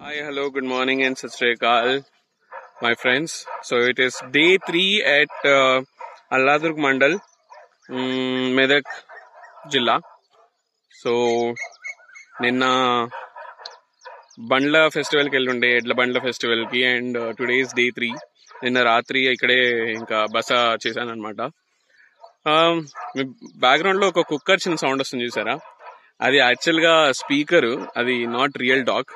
Hi, hello, good morning and Sat Sri Akal, my friends. So it is day 3 at Alladurg Mandal, Medak Jilla. So నిన్న బండ్ల ఫెస్టివల్కి వెళ్ళుండే ఎడ్ల బండ్ల ఫెస్టివల్కి and today is day 3. నిన్న రాత్రి ఇక్కడే ఇంకా బస చేశాను అనమాట. మీ బ్యాక్గ్రౌండ్లో ఒక కుక్కర్ చిన్న సౌండ్ వస్తుంది చూసారా, అది యాక్చువల్గా స్పీకర్, అది నాట్ రియల్ డాగ్.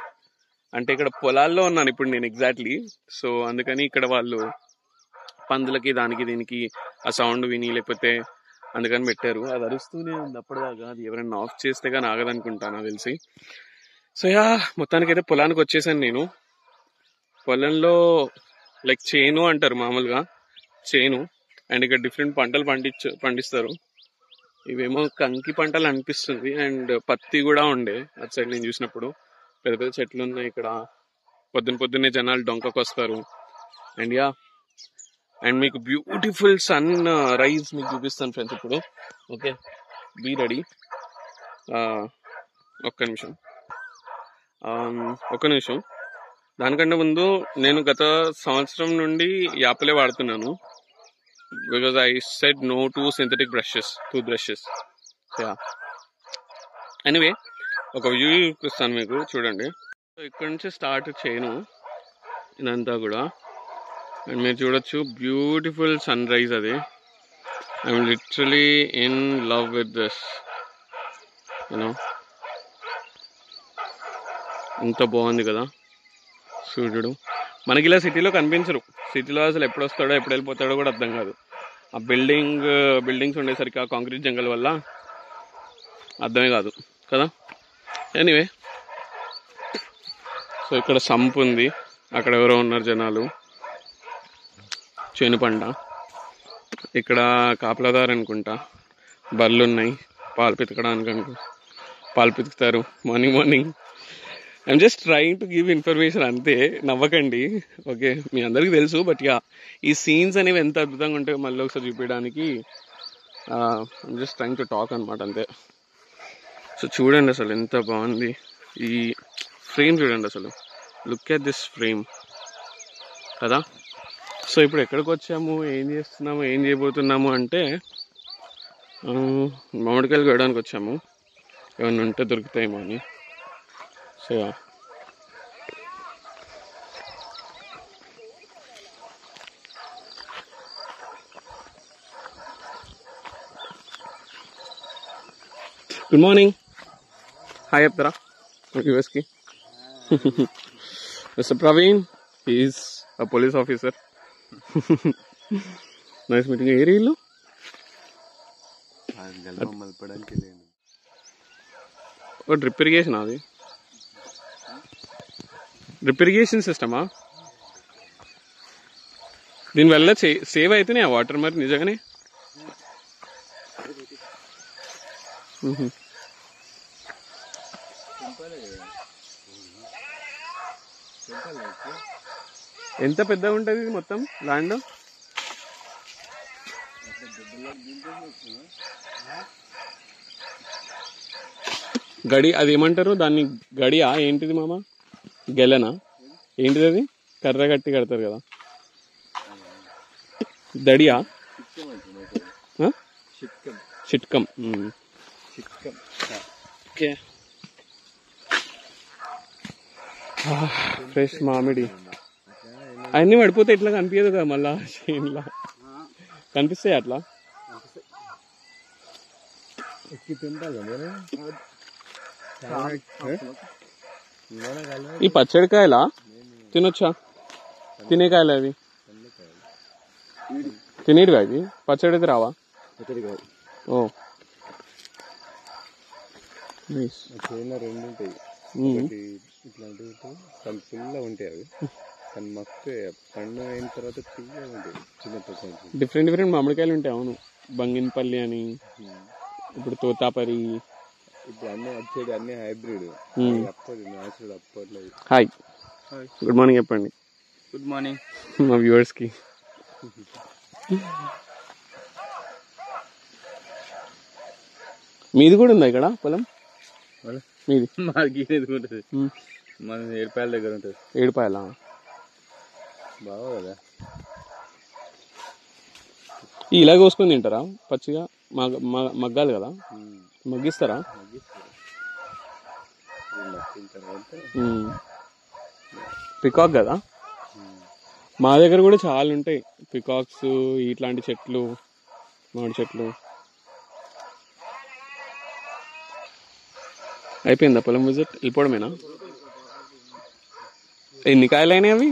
అంటే ఇక్కడ పొలాల్లో ఉన్నాను ఇప్పుడు నేను ఎగ్జాక్ట్లీ. సో అందుకని ఇక్కడ వాళ్ళు పందులకి దానికి దీనికి ఆ సౌండ్ విని లేకపోతే అందుకని పెట్టారు. అది అరుస్తూనే ఉంది అప్పటిదాకా. అది ఎవరైనా ఆఫ్ చేస్తే కానీ ఆగదనుకుంటాను నాకు తెలిసి. సో యా, మొత్తానికైతే పొలానికి వచ్చేసాను నేను. పొలంలో లైక్ చేను అంటారు మామూలుగా, చేను. అండ్ ఇక్కడ డిఫరెంట్ పంటలు పండిస్తారు. ఇవేమో కంకి పంటలు అనిపిస్తుంది. అండ్ పత్తి కూడా ఉండే అటు సైడ్ నేను చూసినప్పుడు. పెద్ద పెద్ద చెట్లు ఉన్నాయి ఇక్కడ. పొద్దున్నే జనాలు డొంకకు వస్తారు. అండ్ యా, అండ్ మీకు బ్యూటిఫుల్ సన్ రైజ్ మీకు చూపిస్తాను ఫ్రెండ్స్ ఇప్పుడు. Okay, be ready. ఒక్క నిమిషం. దానికంటే ముందు నేను గత సంవత్సరం నుండి యాపిలే వాడుతున్నాను. Because I said no to synthetic toothbrushes. Yeah, anyway ఒక వ్యూ చూపిస్తాను మీకు, చూడండి. సో ఇక్కడ నుంచి స్టార్ట్ చేయను ఇదంతా కూడా. అండ్ మీరు చూడొచ్చు బ్యూటిఫుల్ సన్ రైజ్. అది I'm literally in love with this, you know. ఎంత బాగుంది కదా సూర్యుడు. మనకి ఇలా సిటీలో కనిపించరు. సిటీలో అసలు ఎప్పుడు వస్తాడో ఎప్పుడు వెళ్ళిపోతాడో కూడా అర్థం కాదు. ఆ బిల్డింగ్స్ ఉండేసరికి ఆ కాంక్రీట్ జంగల్ వల్ల అర్థమే కాదు కదా. ఎనీవే, సో ఇక్కడ సంప్ ఉంది, అక్కడ ఎవరో ఉన్నారు జనాలు, చేను పంట. ఇక్కడ కాపలాదారు అనుకుంటా, బర్రెలు ఉన్నాయి పాలు పితకడానికి. పాలు పితుకుతారు morning. I'm just trying to give information అంతే, నవ్వకండి. ఓకే, మీ అందరికీ తెలుసు. బట్ యా, ఈ సీన్స్ అనేవి ఎంత అద్భుతంగా ఉంటాయో మళ్ళీ ఒకసారి చూపించడానికి I'm just trying to talk అనమాట, అంతే. సో చూడండి అసలు ఎంత బాగుంది ఈ ఫ్రేమ్. చూడండి అసలు, లుక్ ఎట్ దిస్ ఫ్రేమ్ కదా. సో ఇప్పుడు ఎక్కడికి వచ్చాము, ఏం చేస్తున్నాము, ఏం చేయబోతున్నాము అంటే మామిడికాయలు కోయడానికి వచ్చాము. ఏమన్నా ఉంటే దొరుకుతాయేమో అని. So good morning. హాయ్ చెప్తారా యూఎస్కి? Mister Praveen, he is a police officer. Nice meeting. ఏ రీళ్ళు డ్రిప్ ఇరిగేషన్, అది డ్రిప్ ఇరిగేషన్ సిస్టమా? దీనివల్ల సేవ్ అవుతున్నాయి ఆ వాటర్ మరి నిజంగానే? ఎంత పెద్దగా ఉంటుంది ఇది మొత్తం ల్యాండ్? గడి, అది ఏమంటారు దాన్ని? గడియా ఏంటిది మామ? గెలనా ఏంటిది అది? కర్ర కట్టి కడతారు కదా, దడియా? చిట్కం. ఓకే, ఫ్రెష్ మామిడి. అన్నీ పడిపోతే ఇట్లా కనిపించదు కదా మళ్ళా, చేనులా కనిపిస్తాయి అట్లా. ఈ పచ్చడికాయలా తినొచ్చా? తినేకాయలు అవి తినేటివా? ఇవి పచ్చడి అయితే రావా? ఓ రెండు ఉంటాయి, ఇట్లాంటివి ఫుల్గా ఉంటాయి అవి, కానీ మస్తు పండు అయిన తర్వాత తీయగా ఉంటాయి. చిన్నప్పుడు డిఫరెంట్ మామిడికాయలు ఉంటాయి. అవును, బంగినపల్లి అని, ఇప్పుడు తోతాపరి, ఇప్పుడు అన్ని వచ్చేది అన్ని హైబ్రిడ్. అప్పటి న్యాచురల్ అప్పట్లో. హాయ్, గుడ్ మార్నింగ్ చెప్పండి. గుడ్ మార్నింగ్ మా వ్యూవర్స్కి. మీది కూడా ఉందా ఇక్కడ పొలం? మీది? మాకు ఉంటుంది. మన ఏడుపాయల దగ్గర ఉంటుంది. ఏడుపాయలా? బాగా కదా. ఇలా కోసుకొని తింటారా పచ్చిగా? మగ్గాలి కదా, మగ్గిస్తారా? పికాక్ కదా. మా దగ్గర కూడా చాలా ఉంటాయి పికాక్స్, ఇట్లాంటి చెట్లు, మామిడి చెట్లు. అయిపోయిందా పొలం విజిట్? వెళ్ళిపోవడమేనా? ఎన్ని కాయలు అయినాయి అవి?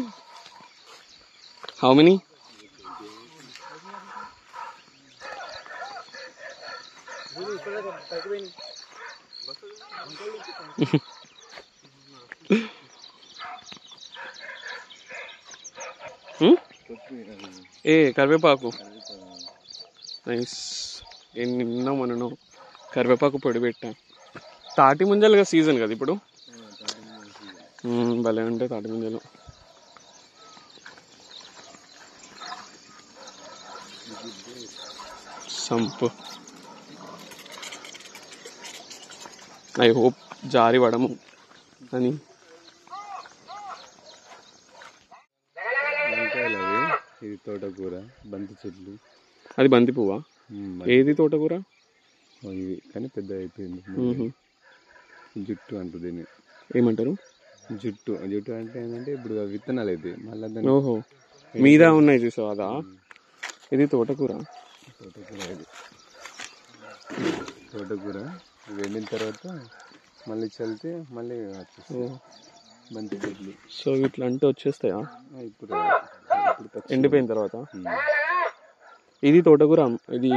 How many? ఏ కరివేపాకు నైస్. నిన్న మొన్న కరివేపాకు పొడి పెట్టా. తాటి ముంజలుగా సీజన్ కదా ఇప్పుడు, భలే ఉంటాయి తాటి ముంజలు. సంపు. ఐ హోప్ జారి పడము అని. వంకాయలు అవి, ఇది తోటకూర, బంతి చెట్లు. అది బంతి పువ్వా? ఏది తోటకూర? ఇవి కానీ పెద్ద అయిపోయింది. జుట్టు అంటుంది దీన్ని. ఏమంటారు? జుట్టు. జుట్టు అంటే ఏంటంటే ఇప్పుడు విత్తనాలు అయితే మళ్ళీ. ఓహో, మీద ఉన్నాయి చూసావు అదా? ఇది తోటకూర. తోటకూర ఇది తోటకూర. వెళ్ళిన తర్వాత మళ్ళీ చల్లితే మళ్ళీ బంతి చెట్లు. సో ఇట్లా అంటే వచ్చేస్తాయా ఇప్పుడు ఎండిపోయిన తర్వాత? ఇది తోటకూర. ఇది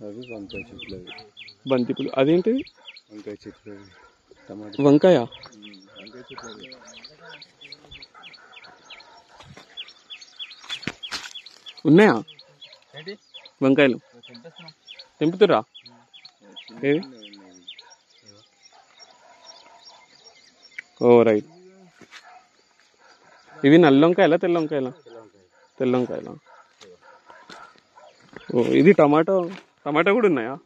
అవి వంకాయ చెట్లు. అవి బంతిపులు. అదేంటిది? వంకాయ చెట్లు. టమాటా వంకాయ. వంకాయ చెట్లు ఉన్నాయా వంకాయలు? తెంపుతురా? ఏది? ఓ రైట్. ఇవి నల్ల వంకాయలా తెల్ల వంకాయలా? తెల్ల వంకాయలా? ఓ ఇది టమాటో. టమాటా కూడా ఉన్నాయా?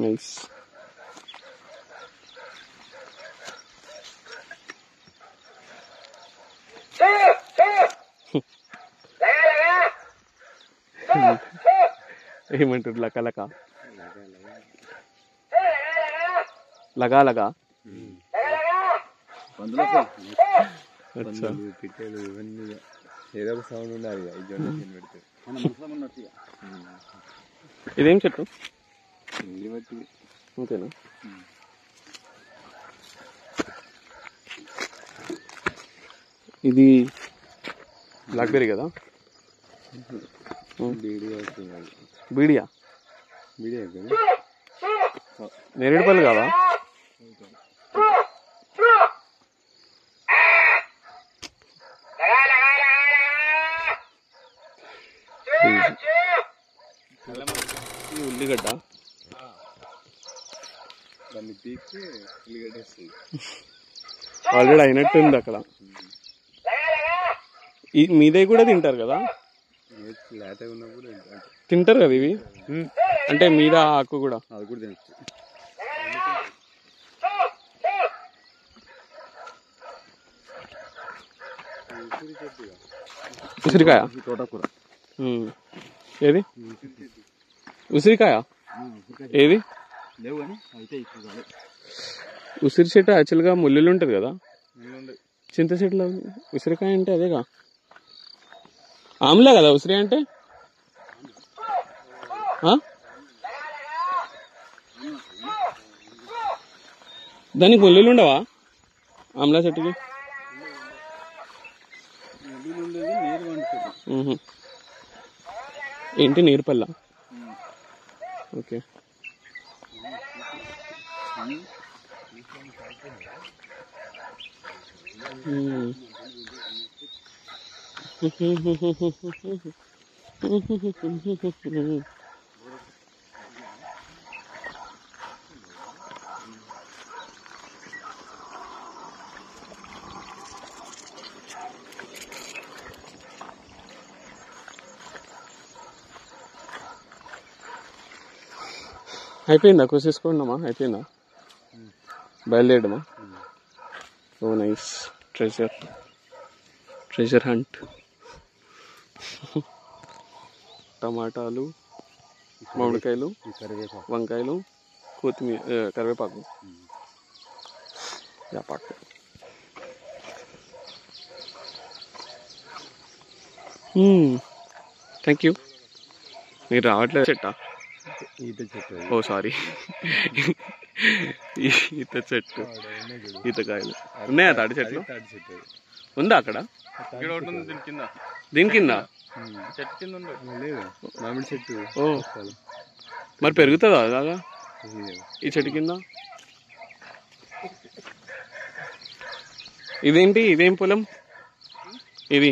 నైస్. ఏమంటారు? లక లక లగా లగా. పిట్టలు ఇవన్నీ ఏదో ఒక సౌండ్ ఉండాలి. పెడితే ఇదేం చెట్టు? బట్టి ఓకేనా? ఇది బ్లాక్బెర్రీ కదా? బీడియా? బీడియా కదా. నేరేడు పళ్ళు కావా? ఉల్లిగడ్డ. దాన్ని పీకి ఉల్లిగడ్డ వస్తుంది. ఆల్రెడీ అయినట్టుంది అక్కడ. మీదే కూడా తింటారు కదా? లేతగా ఉన్నప్పుడు తింటారు కదా ఇవి. అంటే మీద ఆకు కూడా. అది కూడా తినచ్చు. ఉసిరికాయ. తోటకూర. ఏది? ఉసిరికాయ. ఏది? ఉసిరి చెట్టు యాక్చువల్గా ముళ్ళులు ఉంటుంది కదా. చింత చెట్లు. ఉసిరికాయ అంటే అదేగా. ఆమ్లా కదా ఉసిరి అంటే. దానికి ముళ్ళులు ఉండవా ఆమ్లా చెట్టుకి? ఏంటి నీరుపల్ల? ఓకే. అయిపోయిందా కోసేసుకున్నామా? అయిపోయిందా? బయలుదేరడమా? ఓ నైస్. Treasure hunt. టమాటాలు, మామిడికాయలు, వంకాయలు, కొత్తిమీర, కరివేపాకు, యాపాకు. Thank you. మీరు రావట్లేదు. చెట్టా? ఈత చెట్టు. ఓ సారీ. ఈత చెట్టు, ఈతకాయలు ఉన్నాయా? తాడి చెట్లు ఉందా అక్కడ? దీని కింద చెట్టు కింద లేదు, మామిడి చెట్టు. ఓ మరి పెరుగుతుందా అలాగా ఈ చెట్టు కింద? ఇదేంటి? ఇదేం పొలం ఇది?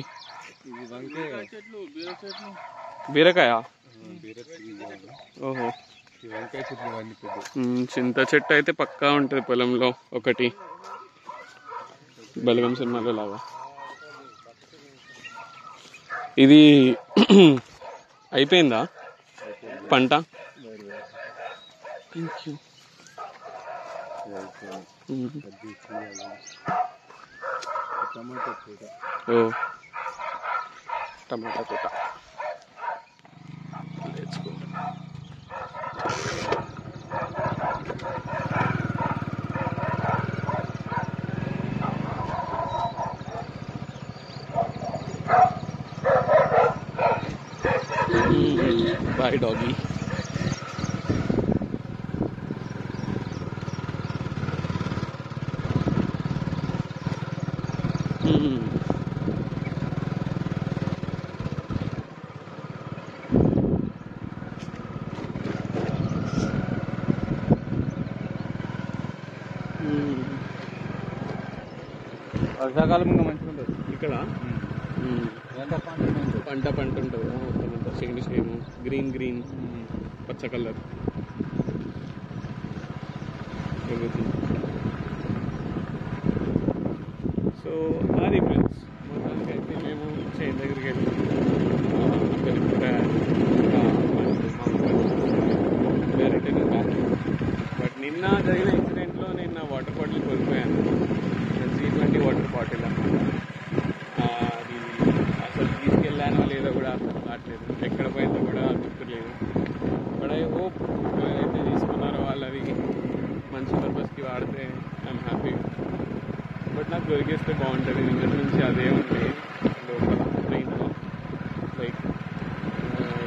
బీరకాయ. ఓహో. చింత చెట్టు అయితే పక్కా ఉంటుంది పొలంలో ఒకటి, బలగం సినిమాలో లాగా. ఇది అయిపోయిందా పంట? ఓ టమాటా తోట. Bye doggy. వర్షాకాలం ఇంకా మంచిగా ఉంటుంది ఇక్కడ. పంట ఉంటుంది మొత్తం అంతా సేమ్ గ్రీన్ పచ్చ కలర్ ఎవ్రీథింగ్. సో అది ఫ్రెండ్స్, మొత్తానికి అయితే మేము చేను దగ్గరికి వెళ్ళి రిటర్నింగ్ బ్యాక్. బట్ నిన్న జరిగిన ఇన్సిడెంట్లో నేను వాటర్ బాటిల్ కోల్పోయాను. G20 వాటర్ బాటిల్ అన్నమాట. అది అసలు తీసుకెళ్ళానో లేదో కూడా అర్థం కావట్లేదు, ఎక్కడ పోయిందో కూడా గుర్తులేదు. బట్ ఐ హోప్ ఎవరైతే తీసుకున్నారో వాళ్ళవి మంచి పర్పస్కి వాడితే ఐఎమ్ హ్యాపీ. బట్ నాకు దొరికేస్తే బాగుంటుంది. నిన్నటి నుంచి అదే ఉంది లోపల ట్రైన్లో. Like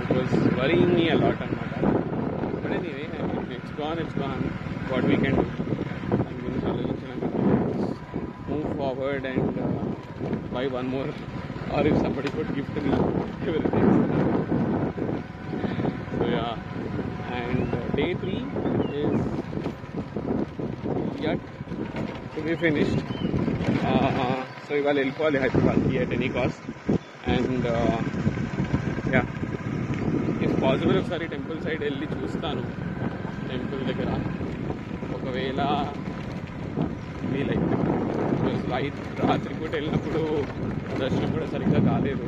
it was worrying me a lot అనమాట. But anyway, it's gone what we can do. దాని గురించి ఆలోచించడానికి move forward and buy one more, or if somebody could gift me everything. So yeah, and day 3 is yet to be finished. So ival వెళ్ళిపోవాలి హైదరాబాద్కి at any cost. And yeah, if possible ఒకసారి temple side వెళ్ళి చూస్తాను. Temple దగ్గర ఒకవేళ వీలైతే. రాత్రి పూట వెళ్ళినప్పుడు దర్శనం కూడా సరిగ్గా కాలేదు.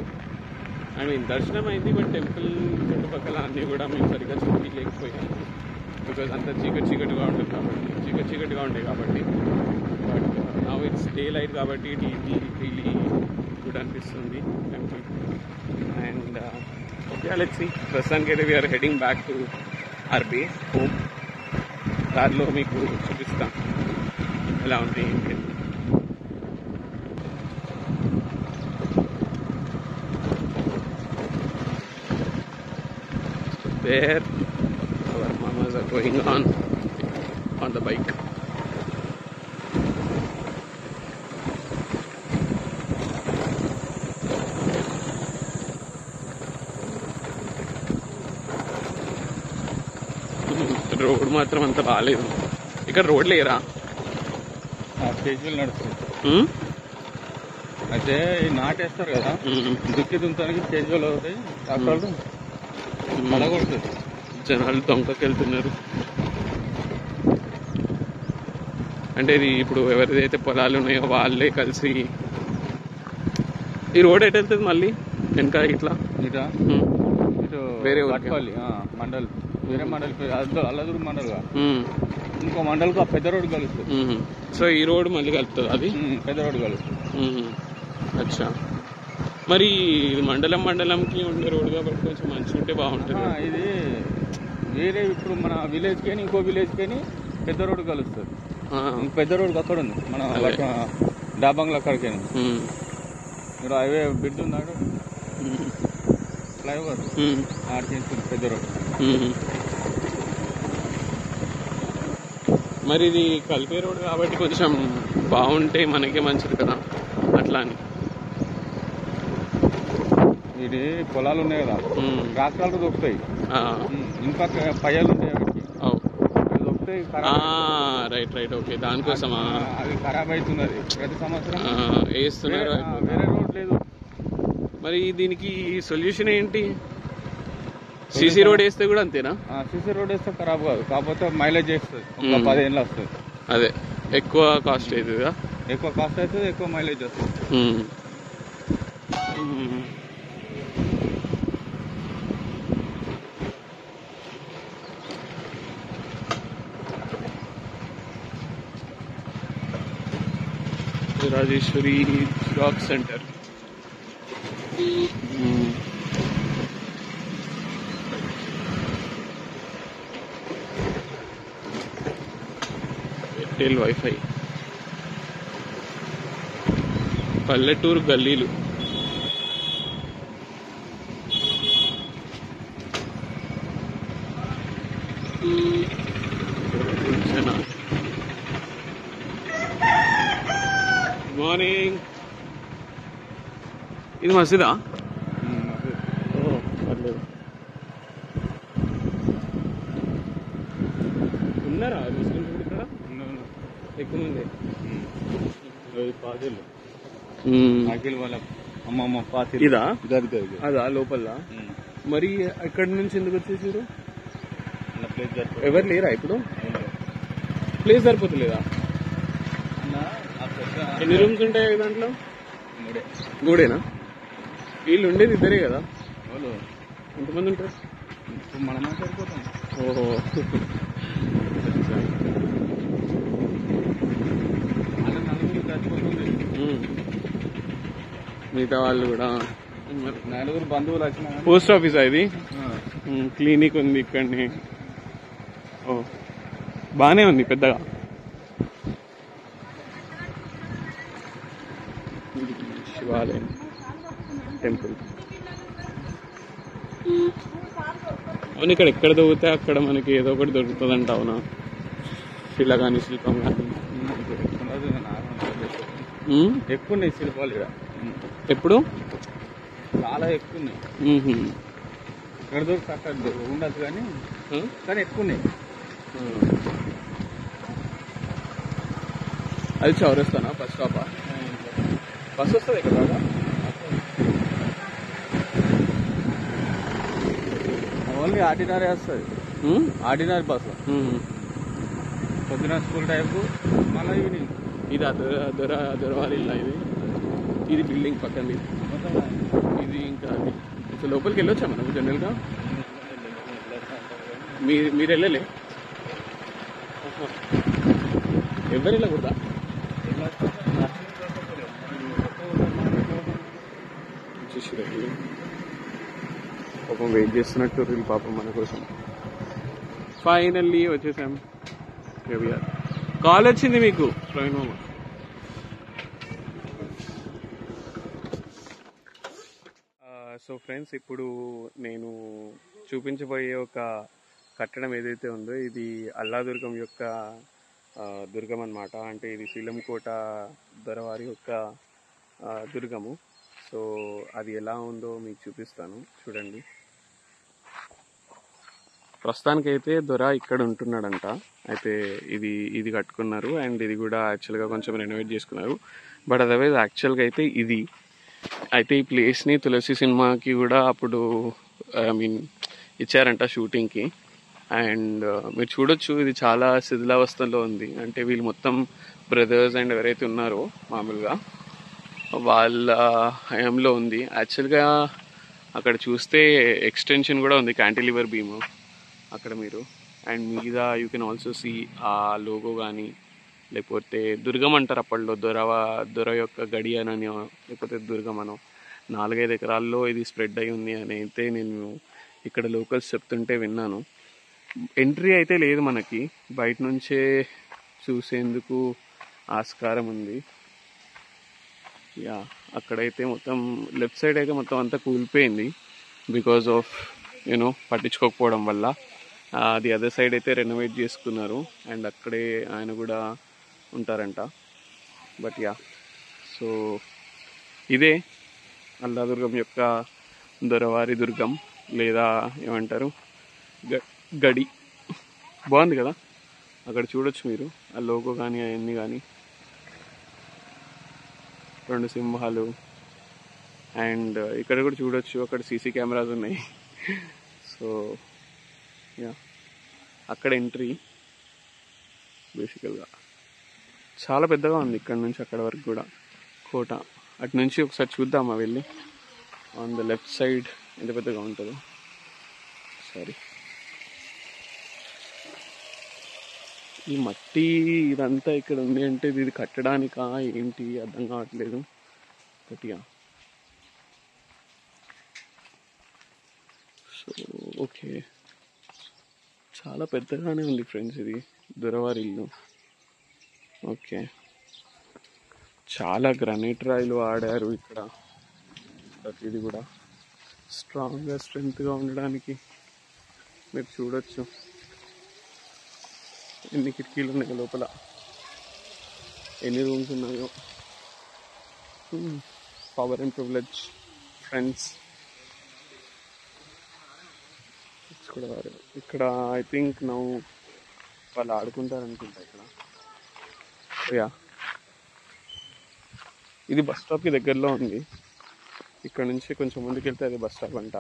ఐ మీన్ దర్శనం అయింది, బట్ టెంపుల్ చుట్టుపక్కల అన్నీ కూడా మేము సరిగ్గా చూపించలేకపోయాము. బికాజ్ అంతా చీకటిగా ఉంటుంది కాబట్టి. But now it's daylight కాబట్టి ఇట్ రియలీ గుడ్ అనిపిస్తుంది temple. And okay, let's see. ప్రస్తుతానికి అయితే we're heading back to our base home. దారిలో మీకు చూపిస్తాను ఎలా ఉంది ఏంటి. There our mamas are going on the bike. Road మాత్రం అంత బాగాలేదు ఇక్కడ. రోడ్ లేరా? స్టేజ్లు నడుస్తుంది అయితే నాటేస్తారు కదా, దుక్కి దుంతానికి స్టేజ్లు అవుతాయి. ట్రాక్టర్లు పడగొడుతుంది. జనాలు దొంగకెళ్తున్నారు. అంటే ఇది ఇప్పుడు ఎవరిదైతే పొలాలు ఉన్నాయో వాళ్ళే కలిసి. ఈ రోడ్ ఎటు వెళ్తుంది మళ్ళీ వెనక ఇట్లా? ఇటు వేరే పట్టుకోవాలి మండల్ వేరే మండలి అల్లదూరు మండల్ ఇంకో మండల్ పెద్ద రోడ్డు కలుస్తుంది. సో ఈ రోడ్ మళ్ళీ కలుపుతుంది అది పెద్ద రోడ్డు కలుస్తుంది. అచ్చా, మరి ఇది మండలంకి ఉండే రోడ్ కాబట్టి కొంచెం మంచిగా ఉంటే బాగుంటుంది. ఇది వేరే ఇప్పుడు మన విలేజ్ కానీ ఇంకో విలేజ్ కానీ పెద్ద రోడ్డు కలుస్తుంది. పెద్ద రోడ్డు అక్కడ ఉంది మన డాబంగ్లో అక్కడికి. మీరు హైవే బ్రిడ్జ్ ఉన్నాడు, ఫ్లైఓవర్ ఆడికి పెద్ద రోడ్డు. మరి ఇది కలిపే రోడ్ కాబట్టి కొంచెం బాగుంటే మనకే మంచిది కదా అట్లా అని. ఇది పొలాలు ఉన్నాయి కదా, రాష్ట్రాలు దొరుకుతాయి, ఇంకా పయ్యాలు ఉంటాయి, దొరుకుతాయి. రైట్ ఓకే, దానికోసమా అది ఖరాబ్ అవుతున్నది ప్రతి సంవత్సరం వేస్తున్నారు. వేరే రోడ్ లేదు. మరి దీనికి సొల్యూషన్ ఏంటి? సీసీ రోడ్ వేస్తే కూడా అంతేనా? సీసీ రోడ్ వేస్తే ఖరాబ్ కాదు, కాకపోతే మైలేజ్ చేస్తుంది, ఒక 10 ఏళ్ళు వస్తుంది. అదే ఎక్కువ కాస్ట్ అవుతుందా? ఎక్కువ కాస్ట్ అవుతుంది, ఎక్కువ మైలేజ్ వస్తుంది. Rajeshwari xerox centre. Airtel wifi. పల్లెటూరు గల్లీలు. మార్నింగ్. ఇది మసీదా? ఉన్నారా ముస్లిం ఇక్కడ ఎక్కువ మంది? పాతిళ్ళు అఖిల్ వాళ్ళ అమ్మమ్మ పాతి. ఇదా? అదా లోపల? మరి ఎక్కడి నుంచి ఎందుకు వచ్చేసారు? ఎవరు లేరా ఇప్పుడు? ప్లేస్ సరిపోతలేదా? ఎన్ని రూమ్స్ ఉంటాయి దాంట్లో? 3 వీళ్ళు ఉండేది 2 కదా? ఎంతమంది ఉంటారు? మనమే సరిపోతాం. ఓహో, మిగతా వాళ్ళు కూడా 4 బంధువులు వచ్చిన. పోస్ట్ ఆఫీసా ఇది? క్లినిక్ ఉంది ఇక్కడనే. ఓ బానే ఉంది పెద్దగా. శివాలయం టెంపుల్. అవును, ఇక్కడ ఎక్కడ దొరికితే అక్కడ మనకి ఏదో ఒకటి దొరుకుతుంది అంట. అవునా? శిల కానీ శిల్పం కానీ ఎక్కువ ఉన్నాయి శిల్పాలు ఇక్కడ. ఎప్పుడు? చాలా ఎక్కువ ఉన్నాయి. ఎక్కడ దొరికి అక్కడ ఉండదు కానీ ఎక్కువ ఉన్నాయి. అది చౌరస్తానా? బస్ స్టాపా? బస్ వస్తుంది ఇక్కడ దాకా? ఓన్లీ ఆర్డినరీ వస్తుంది, ఆర్డినరీ బస్సు. పొద్దున స్కూల్ టైంకు, మళ్ళీ ఈవినింగ్. ఇది దొరవాలి ఇల్లా? ఇది బిల్డింగ్ పక్కన. ఇది ఇంకా అది. సో లోపలికి వెళ్ళొచ్చా మనం జనరల్గా? మీరు వెళ్ళలే? ఎవరు వెళ్ళకూడదా? పాపం వెయిట్ చేస్తున్నట్టు వీళ్ళు పాపం మన కోసం. ఫైనల్లీ వచ్చేసాం. కాల్ వచ్చింది మీకు ప్రవీణ్ మామ. సో ఫ్రెండ్స్, ఇప్పుడు నేను చూపించబోయే ఒక కట్టడం ఏదైతే ఉందో ఇది అల్లాదుర్గం యొక్క దుర్గం అన్నమాట. అంటే ఇది శీలంకోట దొరవారి యొక్క దుర్గము. సో అది ఎలా ఉందో మీకు చూపిస్తాను, చూడండి. ప్రస్తుతానికైతే దొర ఇక్కడ ఉంటున్నాడంట. అయితే ఇది కట్టుకున్నారు అండ్ ఇది కూడా యాక్చువల్గా కొంచెం రెనోవేట్ చేసుకున్నారు. బట్ అదర్వైజ్ యాక్చువల్గా అయితే ఇది అయితే ఈ ప్లేస్ని తులసి సినిమాకి కూడా అప్పుడు ఇచ్చారంట షూటింగ్కి. అండ్ మీరు చూడొచ్చు, ఇది చాలా శిథిలావస్థలో ఉంది. అంటే వీళ్ళు మొత్తం బ్రదర్స్ అండ్ ఎవరైతే ఉన్నారో మామూలుగా వాళ్ళ హయాంలో ఉంది. యాక్చువల్గా అక్కడ చూస్తే ఎక్స్టెన్షన్ కూడా ఉంది, క్యాంటిలివర్ బీమ్. అక్కడ మీరు. అండ్ మీద యూ కెన్ ఆల్సో సీ ఆ లోగో కానీ, లేకపోతే దుర్గం అంటారు అప్పట్లో, దొర యొక్క గడియనని, లేకపోతే దుర్గమనో. 4-5 ఎకరాల్లో ఇది స్ప్రెడ్ అయి ఉంది అని అయితే నేను ఇక్కడ లోకల్స్ చెప్తుంటే విన్నాను. ఎంట్రీ అయితే లేదు మనకి, బయట నుంచే చూసేందుకు ఆస్కారం ఉంది. యా, అక్కడైతే మొత్తం లెఫ్ట్ సైడ్ అయితే మొత్తం అంతా కూలిపోయింది బికాజ్ ఆఫ్ పట్టించుకోకపోవడం వల్ల. ది అదర్ సైడ్ అయితే రెనోవేట్ చేసుకున్నారు అండ్ అక్కడే ఆయన కూడా ఉంటారంట. బట్ యా, సో ఇదే అల్లాదుర్గం యొక్క దొరవారి దుర్గం, లేదా ఏమంటారు గడి. బాగుంది కదా, అక్కడ చూడొచ్చు మీరు ఆ లోగో కానీ అవన్నీ కానీ, 2 సింహాలు. అండ్ ఇక్కడ కూడా చూడొచ్చు, అక్కడ సీసీ కెమెరాస్ ఉన్నాయి. సో యా, అక్కడ ఎంట్రీ బేసికల్గా చాలా పెద్దగా ఉంది, ఇక్కడ నుంచి అక్కడ వరకు కూడా కోట. అటు నుంచి ఒకసారి చూద్దామా వెళ్ళి, ఆన్ ద లెఫ్ట్ సైడ్ ఎంత పెద్దగా ఉంటుందో. సారీ, ఈ మట్టి ఇదంతా ఇక్కడ ఉంది అంటే ఇది కట్టడానికా ఏంటి అర్థం కావట్లేదు. గట్టిగా సో ఓకే, చాలా పెద్దగానే ఉంది ఫ్రెండ్స్ ఇది దొరవారి ఇల్లు. ఓకే, చాలా గ్రానైట్ రాయిలు వాడారు ఇక్కడ. ప్రతిది కూడా స్ట్రాంగ్గా స్ట్రెంగ్త్గా ఉండడానికి. మీరు చూడొచ్చు ఎన్ని కిటికీలు ఉన్నాయో లోపల, ఎన్ని రూమ్స్ ఉన్నాయో. Power and privilege friends. ఇక్కడ ఐ థింక్ వాళ్ళు ఆడుకుంటారు అనుకుంటా ఇక్కడ. యా, ఇది బస్ స్టాప్కి దగ్గరలో ఉంది. ఇక్కడ నుంచి కొంచెం ముందుకు వెళ్తే అది బస్ స్టాప్ అంట.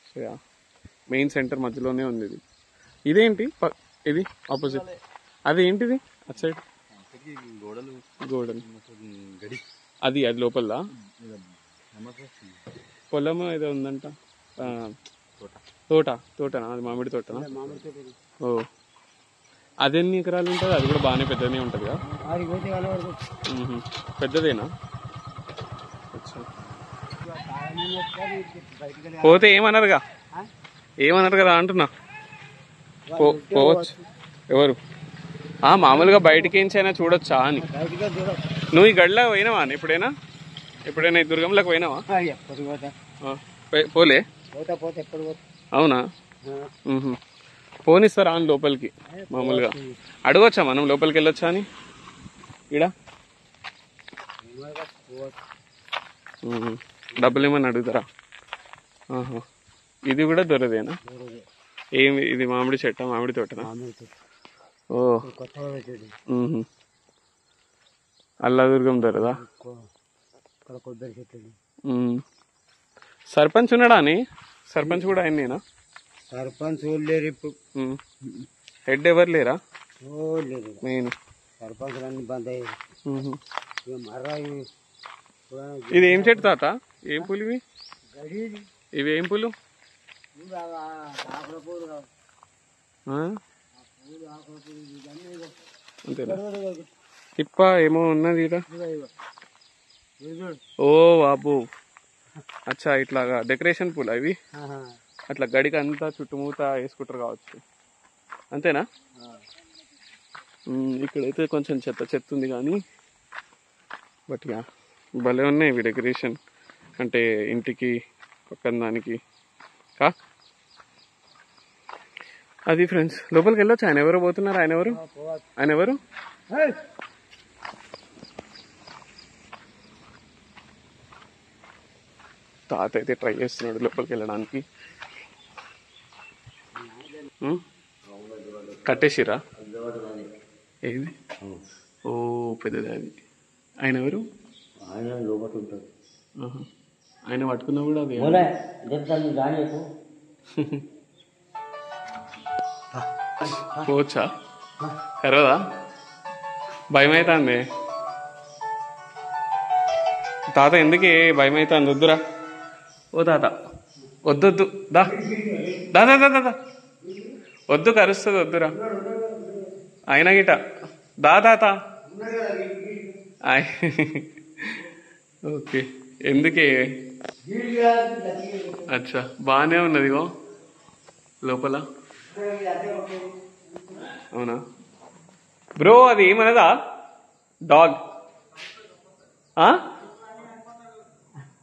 సో యా, మెయిన్ సెంటర్ మధ్యలోనే ఉంది ఇది. ఇదేంటి ఇది ఆపోజిట్, అదేంటిది అటు సైడ్ గోడలు, అది లోపల పొలం ఏదో ఉందంట. తోటనా, అది మామిడి తోటనా? ఓ, అది ఎన్ని ఎకరాలు ఉంటుంది? అది కూడా బాగానే పెద్దనే ఉంటుంది కదా, పెద్దదేనా? పోతే ఏమన్నారు కదా అంటున్నా. పోవచ్చు. ఎవరు? మామూలుగా బయటికి అయినా చూడొచ్చా అని. నువ్వు ఈ గడిలో పోయినావా ఎప్పుడైనా ఈ దుర్గంలోకి పోయినావా? పోలే? అవునా? పోనిస్తారా అని లోపలికి? మామూలుగా అడగొచ్చా మనం లోపలికి వెళ్ళొచ్చా అని? ఇడ డబ్బులు ఏమని అడుగుతారా? ఇది కూడా దొరదేనా? ఏమి ఇది? మామిడి చెట్ట, మామిడి తోటనా? ఓ, అల్లాదుర్గం దొరదా? సర్పంచ్ ఉన్నాడా అని? సర్పంచ్ కూడా ఆయనేనా? సర్పంచ్ లేరు ఇప్పుడు. హెడ్ ఎవరు లేరా? మెయిన్ సర్పంచ్ అన్ని బంద్ అయ్యారు. ఇది ఏం చెట్టు తాత? ఏం పూలు ఇవి? ఇవి ఏం పూలు? అంతేనా? తిప్ప ఏమో ఉన్నది ఇక్కడ. ఓ బాబు, అచ్చా, ఇట్లాగా డెకరేషన్ పూలు అవి. అట్లా గడికి అంతా చుట్టుమూత వేసుకుంటారు కావచ్చు, అంతేనా? ఇక్కడైతే కొంచెం చెత్త ఉంది కానీ, బట్ యా, భలే ఉన్నాయి ఇవి డెకరేషన్. అంటే ఇంటికి పక్కన దానికి అది ఫ్రెండ్స్. లోపలికి వెళ్ళొచ్చు. ఆయన ఎవరు పోతున్నారు? ఆయన ఎవరు? తాత అయితే ట్రై చేస్తున్నాడు లోపలికి వెళ్ళడానికి. కట్టేసిరా? ఏది? ఓ, పెద్దది అది. ఆయన ఎవరు? ఆయన లోపల ఉంటాడు. ఆయన పట్టుకున్నా కూడా అది పోవచ్చా? కరవదా? భయం అవుతుంది తాత. ఎందుకే భయం అవుతుంది? వద్దురా. ఓ తాత, వద్దొద్దు. దా దా దా దా దా వద్దు కరుస్తుంది వద్దురా అయినా గిట దా తాత ఓకే ఎందుకే అచ్చా బాగానే ఉన్నది గో లోపల అవునా బ్రో అది ఏమన్నదా డాగ్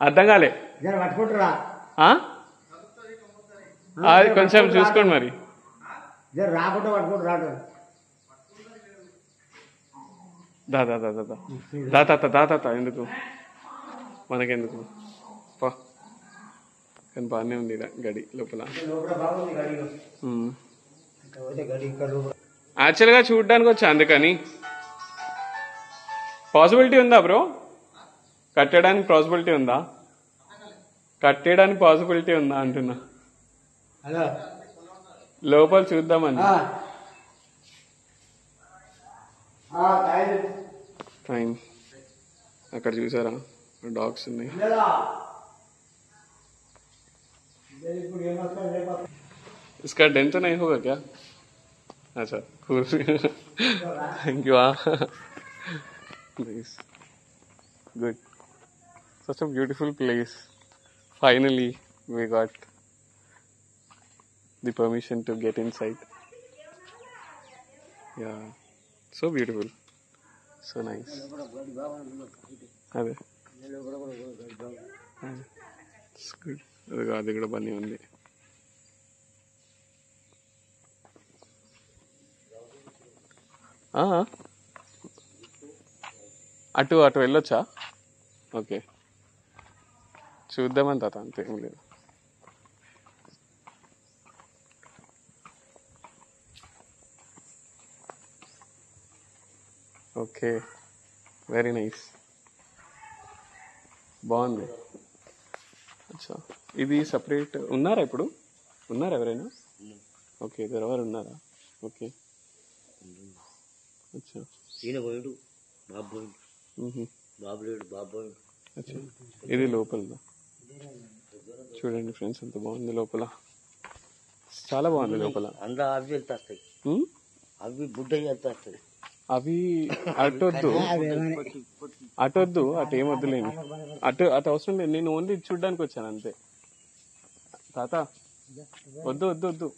అర్థం కాలే అది కొంచెం చూసుకోండి మరి రాకుండా పట్టుకుంటు రాడు దాత ఎందుకు మనకెందుకు కానీ బాగానే ఉంది గడి లోపల యాక్చువల్గా చూడడానికి వచ్చా అందుకని పాసిబిలిటీ ఉందా బ్రో కట్టడానికి పాసిబిలిటీ ఉందా అంటున్నా లోపల చూద్దామని ఫైన్ అక్కడ చూసారా డాగ్స్ ఉన్నాయి इसका डेंट तो नहीं होगा क्या अच्छा cool thank you nice good such a beautiful place finally we got the permission to get inside yeah so beautiful so nice అదే it's good అది కూడా బాగానే ఉంది అటు వెళ్ళొచ్చా ఓకే చూద్దామని తాత అంతేం లేదు ఓకే వెరీ నైస్ బాగుంది అచ్చా ఇది సపరేట్ ఉన్నారా ఇప్పుడు ఎవరైనా ఓకే ఎవరు ఉన్నారా ఓకే అచ్చా అచ్చా ఇది లోపల చూడండి ఫ్రెండ్స్ ఎంత బాగుంది లోపల చాలా బాగుంది లోపల అవి బుడ్డ అవి అటొద్దు అటు ఏమొద్దులేండి అటు అవసరం లేదు నేను ఓన్లీ చూడ్డానికి వచ్చాను అంతే తాత వద్దు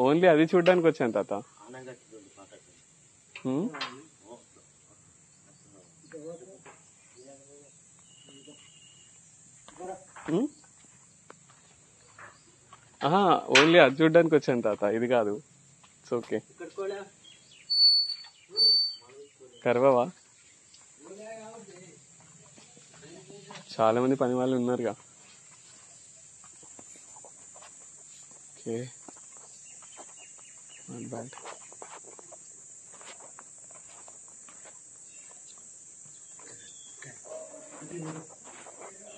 ఓన్లీ అది చూడ్డానికి వచ్చాను తాత ఓన్లీ అది చూడ్డానికి వచ్చాను తాత ఇది కాదు ఇట్స్ ఓకే కర్వవా చాలా మంది పని వాళ్ళు ఉన్నారుగా ఓకే నాట్ బ్యాడ్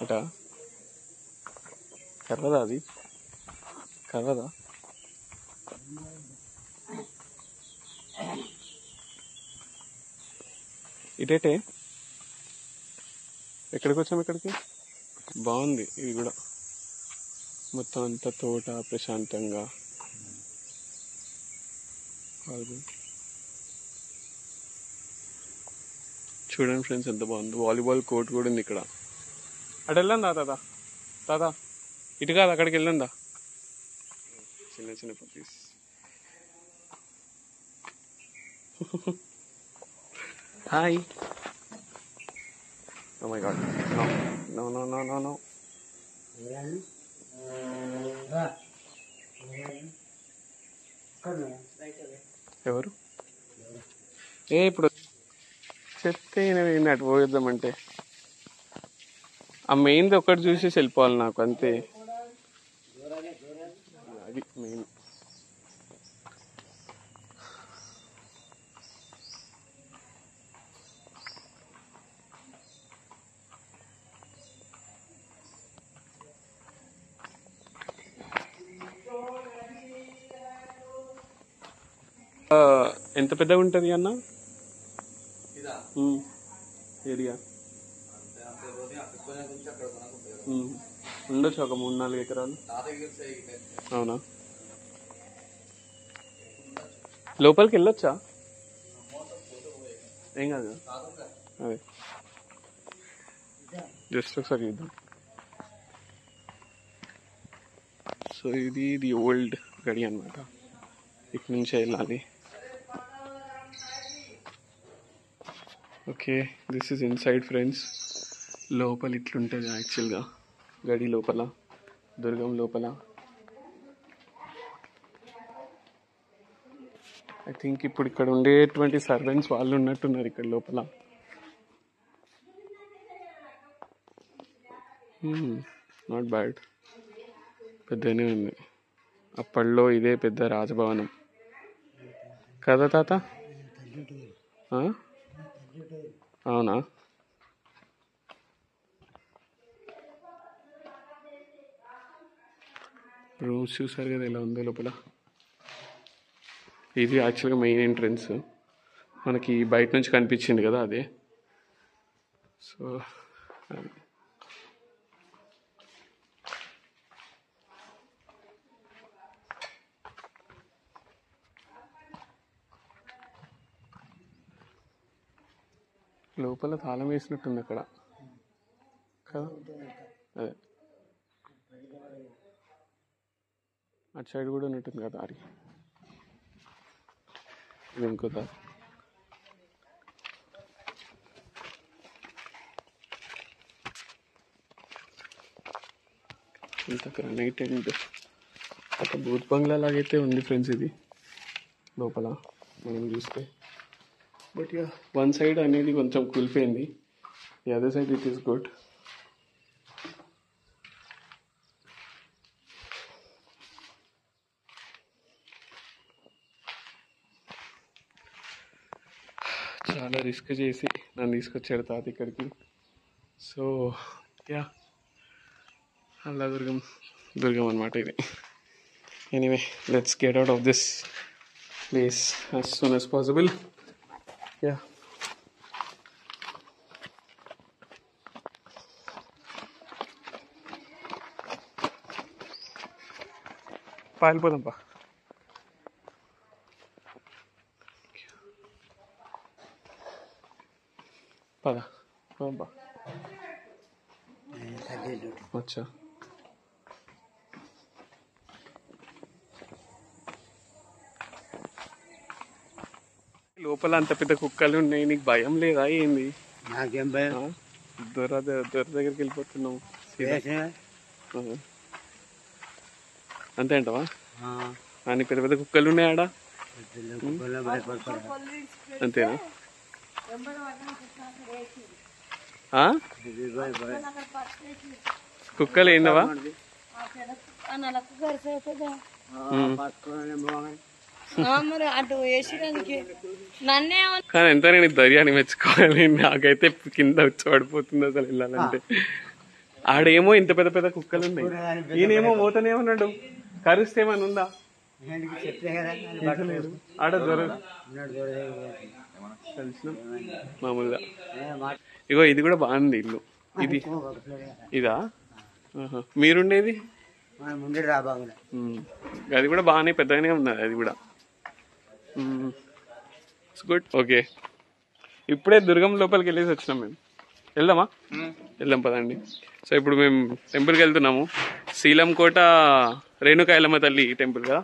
అటా కర్వదా అది కర్వదా ఇటేటే ఎక్కడికి వచ్చాము ఇక్కడికి బాగుంది ఇది కూడా మొత్తం అంతా తోట ప్రశాంతంగా చూడండి ఫ్రెండ్స్ ఎంత బాగుంది వాలీబాల్ కోర్ట్ కూడా ఉంది ఇక్కడ అటు వెళ్ళందా తాత ఇటు కాదు అక్కడికి వెళ్ళందా చిన్న puppies hi Oh my god. No. ఎవరు ఇప్పుడు చెప్తే అటు పోయిద్దామంటే ఆ మెయిన్ది ఒకటి చూసేసి వెళ్ళిపోవాలి నాకు అంతే అది మెయిన్ ఎంత పెద్దగా ఉంటుంది అన్న ఏరియా ఉండొచ్చు ఒక 3-4 ఎకరాలు అవునా లోపలికి వెళ్ళొచ్చా? ఏం కాదు, అదే జస్ట్ ఒకసారి చూద్దాం. సో ఇది ఓల్డ్ గడి అనమాట, ఇక్కడి నుంచే వెళ్ళాలి. Okay, this is inside friends. లోపల ఇట్లుంటుంది యాక్చువల్గా గడి లోపల, దుర్గం లోపల. ఐ థింక్ ఇప్పుడు ఇక్కడ ఉండేటువంటి సర్వెంట్స్ వాళ్ళు ఉన్నట్టున్నారు ఇక్కడ లోపల. నాట్ బ్యాడ్, పెద్దనే ఉంది. అప్పట్లో ఇదే పెద్ద రాజభవనం కదా తాత? అవునా? రూమ్స్ చూసారు కదా ఎలా ఉందో లోపల. ఇది యాక్చువల్గా మెయిన్ ఎంట్రన్స్, మనకి బయట నుంచి కనిపించింది కదా అదే. సో లోపల తాళం వేసినట్టుంది అక్కడ కదా, అదే అటు సైడ్ కూడా ఉన్నట్టుంది కదా దారి. ఇది ఇంకో దారి. ఇంత గ్రనైట్ అండ్ ఒక బూత్ బంగ్లా లాగైతే ఉంది ఫ్రెండ్స్ ఇది లోపల మనం చూస్తే. బట్ యా, వన్ సైడ్ అనేది కొంచెం కూలిపోయింది, the other side it is good. చాలా రిస్క్ చేసి నన్ను తీసుకొచ్చాడు తాత ఇక్కడికి. సో యా, అలా దుర్గం అనమాట ఇది. Anyway, let's get out of this place as soon as possible. Yeah, పాలిపోదాంపా. పద పోదాంపా. అచ్చా, లోపల అంత పెద్ద కుక్కలు ఉన్నాయి, నీకు భయం లేదా ఏంది? నాకేం భయం, దొర దగ్గరికి వెళ్ళిపోతున్నావు. అంతే అంటవా? అని పెద్ద పెద్ద కుక్కలు ఉన్నాయి ఆడ, అంతేనా? కుక్కలు ఏందవా? కానీ ఎంత నేను ధైర్యాన్ని మెచ్చుకోవాలి, నాకైతే కింద వచ్చి పడిపోతుంది అసలు వెళ్ళాలంటే. ఆడేమో ఇంత పెద్ద పెద్ద కుక్కలు ఉన్నాయి, ఈయనేమో పోతనే ఉన్నాడు. కరుస్తే ఏమన్నా ఉందా? ఆడ కలిసిన మామూలుగా. ఇగో ఇది కూడా బాగుంది ఇల్లు. ఇది ఇదా మీరుండేది? అది కూడా బాగానే పెద్దగానే ఉన్నది, అది కూడా గుడ్. ఓకే, ఇప్పుడే దుర్గం లోపలికి వెళ్ళేసి వచ్చినాం మేము. వెళ్దామా? వెళ్దాం పదండి. సో ఇప్పుడు మేము టెంపుల్కి వెళ్తున్నాము, శీలంకోట రేణుకా ఎల్లమ్మ తల్లి టెంపుల్ కదా.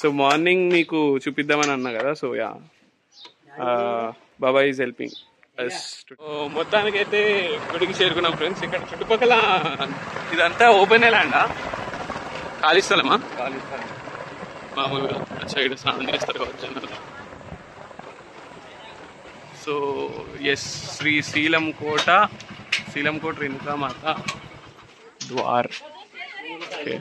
సో మార్నింగ్ మీకు చూపిద్దామని అన్నా కదా. So yeah, Baba is helping. మొత్తానికైతే గుడికి చేరుకున్నాం ఫ్రెండ్స్. ఇక్కడ చుట్టుపక్కల ఇదంతా ఓపెన్ ల్యాండా, ఖాళీ స్థలమా? మామూలుగా సైడ్ స్నానం చేస్తారు కావచ్చు. సో ఎస్, శ్రీ శీలంకోట రేణుకామాత ద్వార్. ఓకే,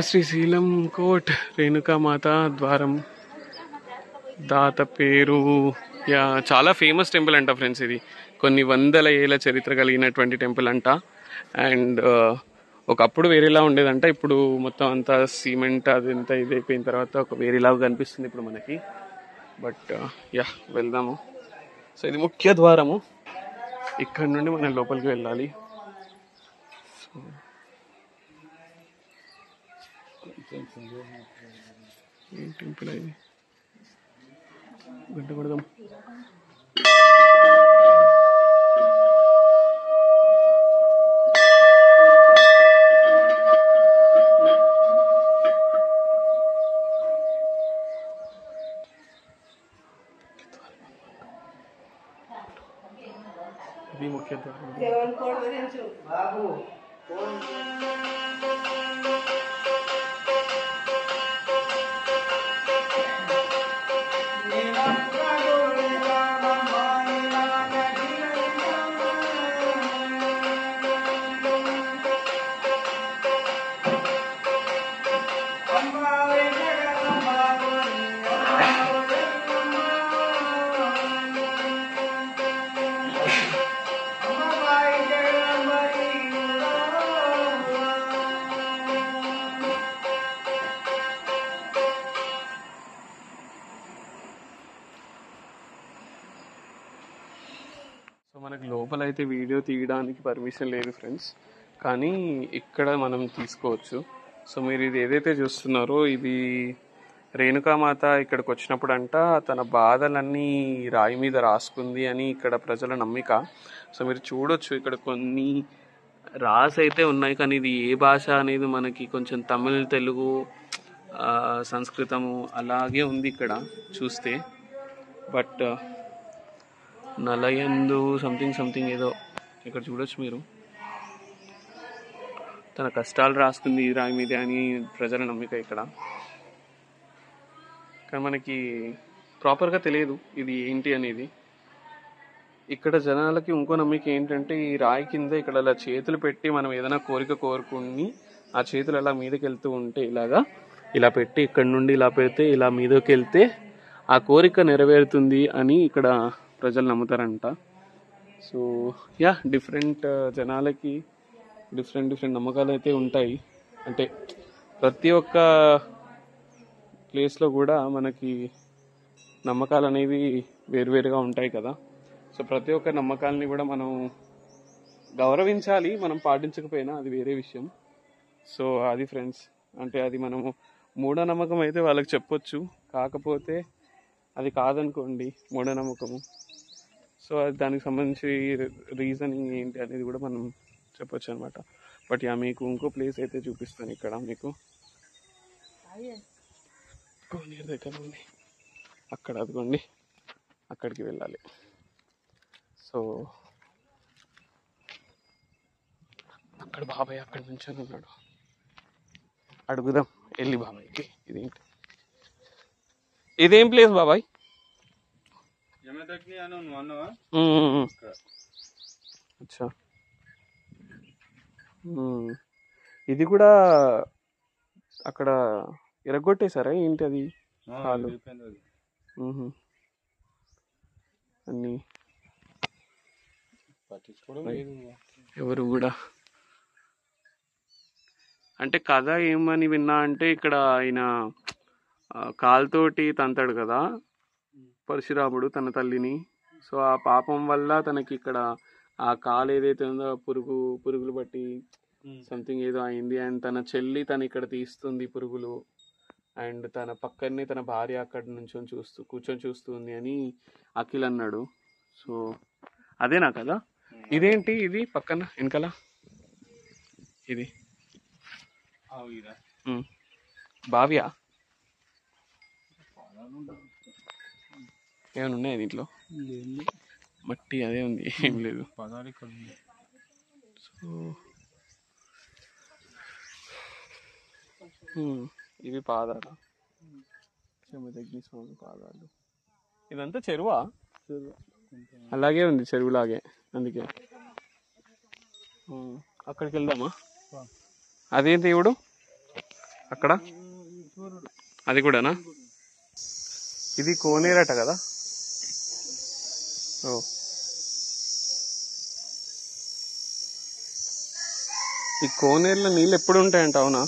శ్రీ శీలంకోట్ రేణుకామాత ద్వారం. దాత పేరు యా, చాలా ఫేమస్ టెంపుల్ అంట ఫ్రెండ్స్. ఇది కొన్ని వందల ఏళ్ళ చరిత్ర కలిగినటువంటి టెంపుల్ అంట. అండ్ ఒకప్పుడు వేరేలా ఉండేదంట, ఇప్పుడు మొత్తం అంతా సిమెంట్ అదంతా ఇది అయిపోయిన తర్వాత ఒక వేరేలాగా కనిపిస్తుంది ఇప్పుడు మనకి. బట్ యా, వెళ్దాము. సో ఇది ముఖ్య ద్వారము, ఇక్కడ నుండి మనం లోపలికి వెళ్ళాలి. సో ఏం టెంపుల్ ఇది? గంట కొడదాం. ఇది ముఖ్య బాబు సో మనకి లోపల అయితే వీడియో తీయడానికి పర్మిషన్ లేదు ఫ్రెండ్స్, కానీ ఇక్కడ మనం తీసుకోవచ్చు. సో మీరు ఇది ఏదైతే చూస్తున్నారో ఇది రేణుకామాత ఇక్కడికి వచ్చినప్పుడు అంట తన బాధలన్నీ రాయి మీద రాసుకుంది అని ఇక్కడ ప్రజల నమ్మిక. సో మీరు చూడొచ్చు ఇక్కడ కొన్ని రాసి అయితే ఉన్నాయి, కానీ ఇది ఏ భాష అనేది మనకి కొంచెం తమిళ్, తెలుగు, సంస్కృతము అలాగే ఉంది ఇక్కడ చూస్తే. బట్ నలయందు సంథింగ్ ఏదో ఇక్కడ చూడొచ్చు మీరు. తన కష్టాలు రాసుకుంది ఈ రాయి మీద అని ప్రజల నమ్మిక ఇక్కడ. కానీ మనకి ప్రాపర్గా తెలియదు ఇది ఏంటి అనేది. ఇక్కడ జనాలకి ఇంకో నమ్మిక ఏంటంటే ఈ రాయి కింద ఇక్కడ అలా చేతులు పెట్టి మనం ఏదైనా కోరిక కోరుకుని ఆ చేతులు అలా మీదకి వెళ్తూ ఉంటే ఇలా పెట్టి ఇక్కడ నుండి ఇలా పెడితే ఇలా మీదకి వెళ్తే ఆ కోరిక నెరవేరుతుంది అని ఇక్కడ ప్రజలు నమ్ముతారంట. సో యా, డిఫరెంట్ జనాలకి డిఫరెంట్ నమ్మకాలు అయితే ఉంటాయి. అంటే ప్రతి ఒక్క ప్లేస్లో కూడా మనకి నమ్మకాలు అనేవి వేరువేరుగా ఉంటాయి కదా. సో ప్రతి ఒక్క నమ్మకాలని కూడా మనం గౌరవించాలి, మనం పాటించకపోయినా అది వేరే విషయం. సో అది ఫ్రెండ్స్, అంటే అది మనము మూఢనమ్మకం అయితే వాళ్ళకి చెప్పొచ్చు, కాకపోతే అది కాదనుకోండి మూఢనమ్మకము. సో దానికి సంబంధించి రీజనింగ్ ఏంటి అనేది కూడా మనం చెప్పొచ్చు అనమాట. బట్ యా, మీకు ఇంకో ప్లేస్ అయితే చూపిస్తాను ఇక్కడ మీకు. కోనేరు దగ్గర ఉంది అక్కడ, అదిగోండి అక్కడికి వెళ్ళాలి. సో అక్కడ బాబాయ్ అక్కడి నుంచి ఉన్నాడు, అడుగుదాం వెళ్ళి బాబాయ్కి. ఇదేం ప్లేస్ బాబాయ్? అచ్చా, ఇది కూడా అక్కడ ఎరగొట్టేశారా ఏంటి అది? అన్ని ఎవరు కూడా అంటే కథ ఏమని విన్నా అంటే ఇక్కడ ఆయన కాలుతోటి తంతాడు కదా పరశురాముడు తన తల్లిని. సో ఆ పాపం వల్ల తనకి ఇక్కడ ఆ కాలు ఏదైతే ఉందో పురుగులు బట్టి సంథింగ్ ఏదో అయింది. అండ్ తన చెల్లి తను ఇక్కడ తీస్తుంది పురుగులు, అండ్ తన పక్కనే తన భార్య అక్కడ నుంచి కూర్చొని చూస్తుంది అని అఖిల్ అన్నాడు. సో అదేనా కదా? ఇదేంటి ఇది పక్కన వెనకాల? ఇది బావియా? ఏమైనా ఉన్నాయా దీంట్లో? మట్టి అదే ఉంది, ఏం లేదు. సో ఇవి పాదాలు, చెమదగ్ని స్వామి పాదాలు. ఇదంతా చెరువా? అలాగే ఉంది చెరువులాగే, అందుకే. అక్కడికి వెళ్దామా? అదే దేవుడు అక్కడ, అది కూడానా? ఇది కోనేరట కదా? ఓ, ఈ కోనేరులో నీళ్ళు ఎప్పుడు ఉంటాయంట, అవునా?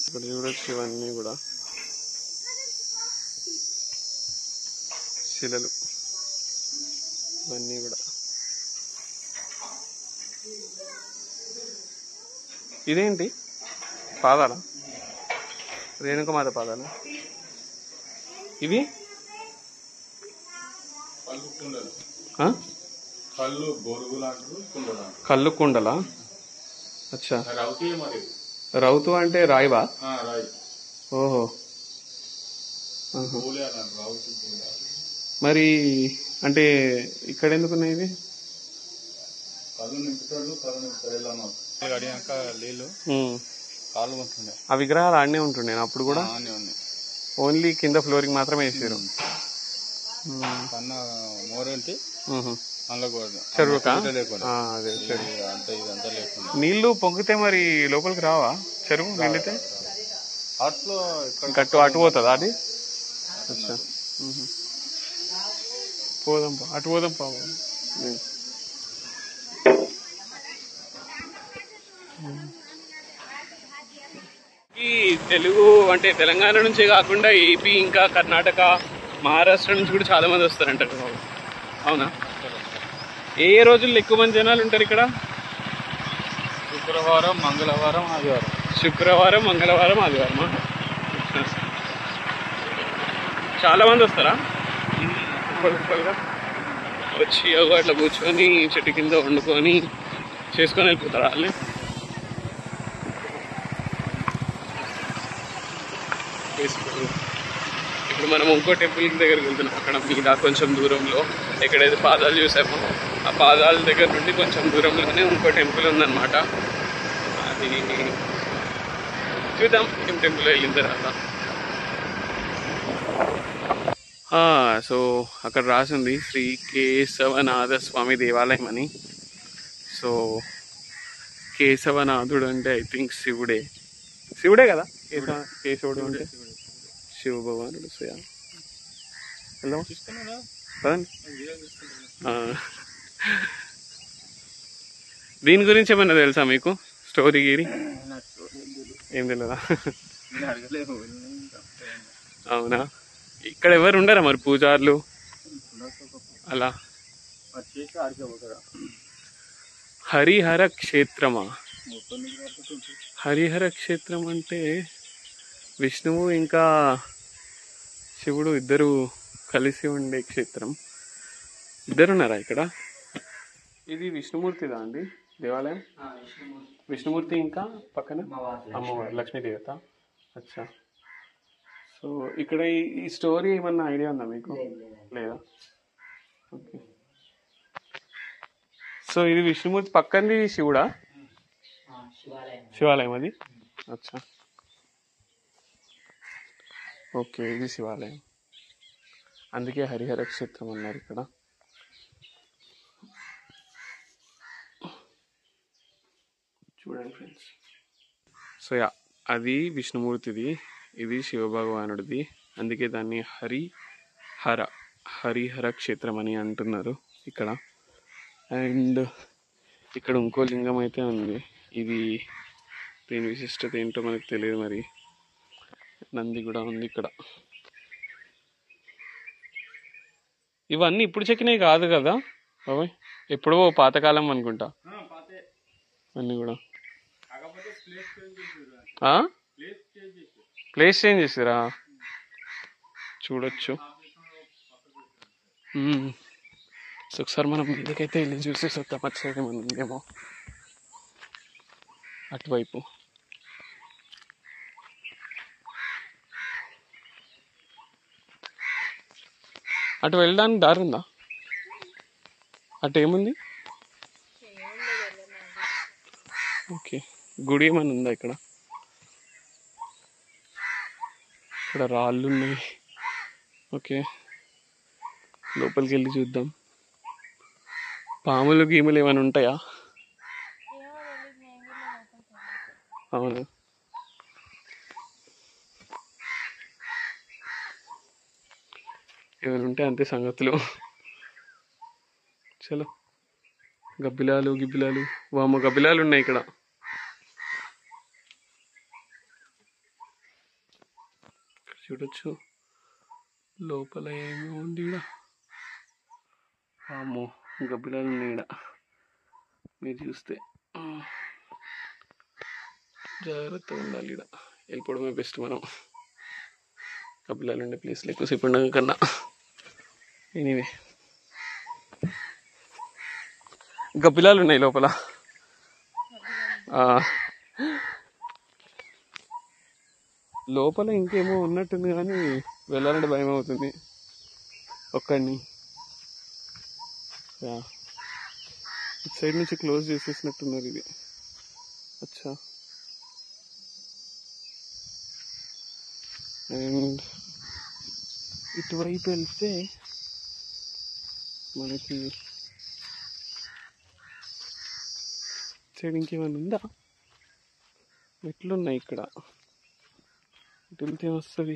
ఇక్కడ చూడొచ్చు ఇవన్నీ కూడా శిలలు, ఇవన్నీ కూడా ఇదేంటి పాదాలా? రేణుకమాత పాదాలు ఇవి. కళ్ళు కుండలా? అచ్చా. రౌతు అంటే రాయివా? ఓహో. మరి అంటే ఇక్కడ ఎందుకున్నాయి ఇవి? ఆ విగ్రహాలు ఆడనే ఉంటుండే అప్పుడు కూడా? ఓన్లీ కింద ఫ్లోరింగ్ మాత్రమే వేసారు. చెరువుకా? అదే చెరువు. నీళ్లు పొంగితే మరి లోపలికి రావా? చెరువు నిండితే గట్టు అటు పోతుందా అది? అచ్చా. పోదాం అటు పోదాం పా. తెలుగు అంటే తెలంగాణ నుంచే కాకుండా ఏపీ ఇంకా కర్ణాటక మహారాష్ట్ర నుంచి కూడా చాలా మంది వస్తారంటారు. అవునా? ఏ రోజుల్లో ఎక్కువ మంది జనాలు ఉంటారు ఇక్కడ? శుక్రవారం, మంగళవారం, ఆదివారం. శుక్రవారం, మంగళవారం, ఆదివారమా? చాలా మంది వస్తారా? వచ్చి అట్లా కూర్చొని చెట్టు కింద వండుకొని చేసుకొని వెళ్ళిపోతారా వాళ్ళని? ఇప్పుడు మనం ఇంకో టెంపుల్ దగ్గరికి వెళ్తున్నాం. అక్కడ మీద కొంచెం దూరంలో ఎక్కడైతే పాదాలు చూసామో ఆ పాదాల దగ్గర నుండి కొంచెం దూరంలోనే ఇంకో టెంపుల్ ఉందన్నమాట. అది చూద్దాం ఏం టెంపుల్ వెళ్ళిన తర్వాత. సో అక్కడ రాసింది శ్రీ కేశవనాథ స్వామి దేవాలయం అని. సో కేశవనాథుడు అంటే ఐ థింక్ శివుడే కదా? కేశవుడు అంటే శివ భగవానుడు. హలో దీని గురించి ఏమన్నా తెలుసా మీకు? స్టోరీ గిరి ఏం తెలియదా? అవునా? ఇక్కడ ఎవరు ఉండరా మరి పూజారులు అలా? హరిహర క్షేత్రమా? హరిహర క్షేత్రం అంటే విష్ణువు ఇంకా శివుడు ఇద్దరు కలిసి ఉండే క్షేత్రం. ఇద్దరున్నారా ఇక్కడ? ఇది విష్ణుమూర్తిదా అండి దేవాలయం? విష్ణుమూర్తి ఇంకా పక్కన అమ్మవారు లక్ష్మీదేవత. అచ్చా. సో ఇక్కడ ఈ స్టోరీ ఏమన్నా ఐడియా ఉందా మీకు? లేదా? ఓకే. సో ఇది విష్ణుమూర్తి, పక్కనది శివుడా? శివాలయం అది. అచ్చా. ఓకే, ఇది శివాలయం, అందుకే హరిహర క్షేత్రం అన్నారు ఇక్కడ. చూడండి ఫ్రెండ్స్. సో అది విష్ణుమూర్తిది, ఇది శివభగవానుడిది, అందుకే దాన్ని హరిహర క్షేత్రం అని అంటున్నారు ఇక్కడ. అండ్ ఇక్కడ ఇంకో లింగం అయితే ఉంది. ఇది దీని విశిష్టత ఏంటో మనకు తెలియదు మరి. నంది కూడా ఉంది ఇక్కడ. ఇవన్నీ ఇప్పుడు చెక్కినవి కాదు కదా బాబాయ్? ఎప్పుడో పాతకాలం అనుకుంటా అన్నీ కూడా. ప్లేస్ చేంజ్ చేసారా? చూడొచ్చు. సో ఒకసారి మనం మీదకైతే వెళ్ళి చూసేసి వద్దాం. అటు సైడ్ ఏమైనా ఉందేమో అటువైపు. అటు వెళ్ళడానికి దారి ఉందా? అటు ఏముంది? ఓకే, గుడి ఏమైనా ఉందా ఇక్కడ? ఇక్కడ రాళ్ళు ఉన్నాయి. ఓకే, లోపలికి వెళ్ళి చూద్దాం. పాములు గీములు ఏమైనా ఉంటాయా? అవును. ఏమైనా ఉంటే అంతే సంగతులు. చలో, గబ్బిలాలు వామ గబ్బిలాలు ఉన్నాయి ఇక్కడ. చూడొచ్చు లోపల ఏమి ఉంది. వామో గబ్బిలాలు ఉన్నాయి ఇక్కడ మీరు చూస్తే. జాగ్రత్తగా ఉండాలి. ఇక్కడ వెళ్ళిపోవడమే బెస్ట్ మనం కపిలాలు ఉండే ప్లేస్లో ఎక్కువసేపు ఉండగా కన్నా. ఎనీవే ఇంకా పిల్లలు ఉన్నాయి లోపల. లోపల ఇంకేమో ఉన్నట్టుంది కానీ వెళ్ళాలంటే భయం అవుతుంది ఒక్కడిని. ఇటు సైడ్ నుంచి క్లోజ్ చేసేసినట్టున్నారు ఇది. అచ్చా. అండ్ ఇటువైపు వెళ్తే మనకి సైడ్ ఇంకేమైనా ఉందా? మెట్లున్నాయి ఇక్కడ. ఇటు వెళ్తే వస్తుంది.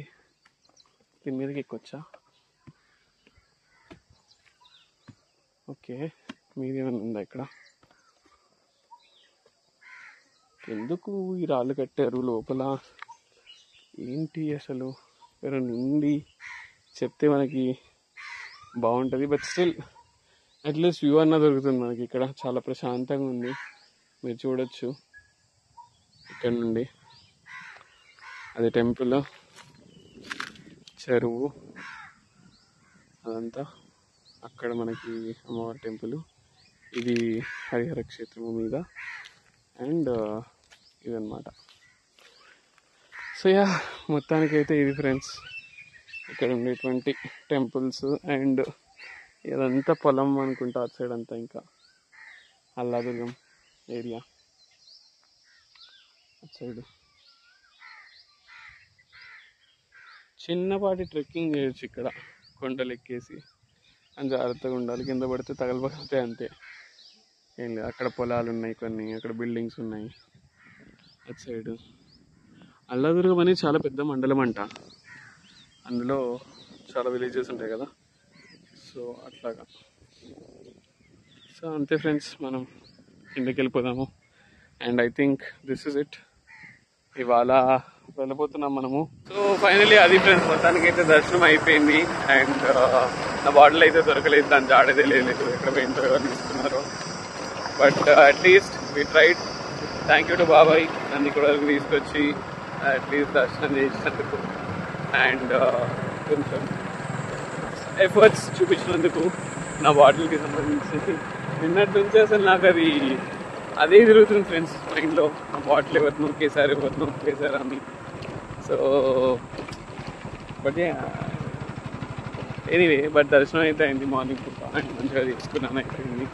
దీని మీదకి ఎక్కొచ్చా? ఓకే, మీదేమైనా ఉందా ఇక్కడ? ఎందుకు ఈ రాళ్ళు కట్టారు లోపల? ఏంటి అసలు? ఎవరైనా ఉండి చెప్తే మనకి బాగుంటుంది. బట్ స్టిల్ అట్లీస్ట్ వ్యూ అన్నా దొరుకుతుంది మనకి. ఇక్కడ చాలా ప్రశాంతంగా ఉంది. మీరు చూడొచ్చు ఇక్కడ నుండి. అది టెంపుల్, చెరువు అదంతా. అక్కడ మనకి అమ్మవారి టెంపుల్. ఇది హరిహర క్షేత్రము మీద. అండ్ ఇదన్నమాట. సో యా, మొత్తానికైతే ఇది ఫ్రెండ్స్ ఇక్కడ ఉండేటువంటి టెంపుల్స్. అండ్ ఇదంతా పొలం అనుకుంటా అటు సైడ్ అంతా. ఇంకా అల్లాదుర్గం ఏరియా అటు సైడ్. చిన్నపాటి ట్రెక్కింగ్ చేయొచ్చు ఇక్కడ, కొండలు ఎక్కేసి. అని జాగ్రత్తగా ఉండాలి, కింద పడితే తగలబడితే అంతే. ఏం లేదు. అక్కడ పొలాలు ఉన్నాయి కొన్ని, అక్కడ బిల్డింగ్స్ ఉన్నాయి అటు సైడ్. అల్లాదుర్గం అనేది చాలా పెద్ద మండలం అంట. అందులో చాలా విలేజెస్ ఉంటాయి కదా. సో అట్లాగా. సో అంతే ఫ్రెండ్స్, మనం కిందకి వెళ్ళిపోదాము. And I think this is it. ఇవాళ వెళ్ళిపోతున్నాం మనము. సో ఫైనలీ అది ఫ్రెండ్స్, మొత్తానికి అయితే దర్శనం అయిపోయింది. అండ్ నా బాటిల్ అయితే దొరకలేదు, దాని జాడేదే లేదు ఎక్కడ పోయిందో ఎవరు తీసుకున్నారో. But at least we tried. Thank you to బాబాయ్, నన్ను ఇక్కడ వరకు తీసుకొచ్చి అట్లీస్ట్ దర్శనం చేసినందుకు అండ్ కొంచెం ఎఫర్ట్స్ చూపించినందుకు. నా బాటిల్కి సంబంధించి నిన్నటి నుంచి అసలు నాకు అదే తిరుగుతుంది ఫ్రెండ్స్ మైండ్లో. నా బాటిల్ ఎవరు నొక్కేసారు అని. సో బట్ ఎనీవే, బట్ దర్శనం అయితే అయింది మార్నింగ్ పూట. అండ్ మంచిగా తీసుకున్నాను అయిపోయింది.